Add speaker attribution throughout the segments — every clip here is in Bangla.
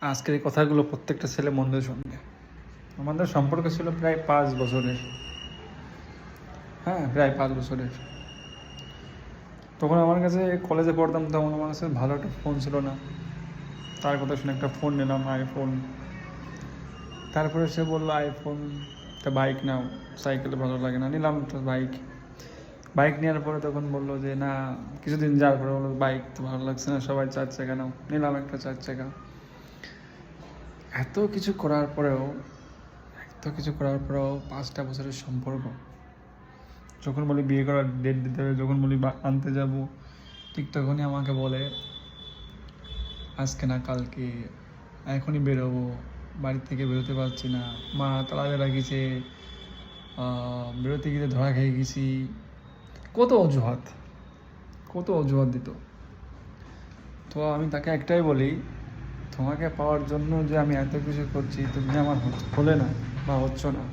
Speaker 1: আজকের এই কথাগুলো প্রত্যেকটা ছেলে মন দিয়ে শুনবে। আমাদের সম্পর্ক ছিল প্রায় 5 বছরের। হ্যাঁ, প্রায় 5 বছরের। তখন আমার কাছে কলেজে পড়তাম, তখন আমার কাছে ভালো একটা ফোন ছিল না। তার কথা শুনে একটা ফোন নিলাম, আইফোন। তারপরে সে বললো আইফোন, একটা বাইক নাও, সাইকেলে ভালো লাগে না, নিলাম তো বাইক। বাইক নেওয়ার পরে তখন বললো যে না, কিছুদিন যাওয়ার পরে বললো বাইক তো ভালো লাগছে না, সবাই 4 চাকা নাও, নিলাম একটা 4 চাকা। এত কিছু করার পরেও 5টা বছরের সম্পর্ক, যখন বলি বিয়ে করার ডেট দিতে হবে, যখন বলি আনতে যাব, ঠিক তখনই আমাকে বলে আজকে না কালকে, এখনই বেরোবো, বাড়ি থেকে বেরোতে পারছি না, মা তালা দিয়ে রাখিছে, বেরোতে গিয়ে ধরা খেয়ে গেছি। কত অজুহাত দিত। তো আমি তাকে একটাই বলি, তোমাকে পাওয়ার জন্য যে আমি এত কিছু করছি, তুমি আমার হলে না বা হচ্ছ না,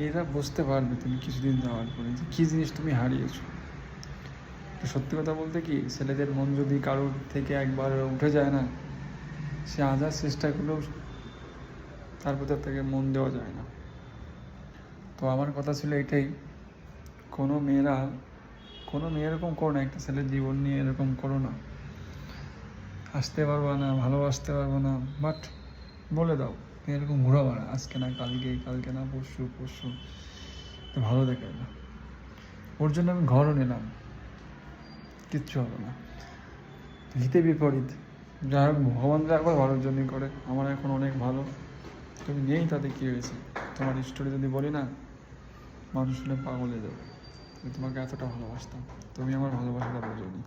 Speaker 1: এরা বুঝতে পারবে তুমি কিছুদিন যাওয়ার পরে যে কী জিনিস তুমি হারিয়েছো। তো সত্যি কথা বলতে কি, ছেলেদের মন যদি কারোর থেকে একবার উঠে যায় না, সে হাজার চেষ্টা করলেও তার ভেতর থেকে মন দেওয়া যায় না। তো আমার কথা ছিল এটাই, কোনো মেয়ে এরকম করো না, একটা ছেলের জীবন নিয়ে এরকম করো না। হাসতে পারবো না, ভালোবাসতে পারবো না, বাট বলে দাও এরকম ঘুরাবো না, আজকে না কালকে, কালকে না পরশু তো ভালো দেখায় না। ওর জন্য আমি ঘরও নিলাম, কিচ্ছু হবে না। হিতে বিপরীত, যাই হোক ভগবান যা করে ভালোর জন্যই করে। আমার এখন অনেক ভালো, তুমি নেই তাতে কী হয়েছে। তোমার স্টোরি যদি বলি না, মানুষ শুনে পাগল হয়ে যাবে। তোমাকে এতটা ভালোবাসতাম, তুমি আমার ভালোবাসাটা বোঝোনি।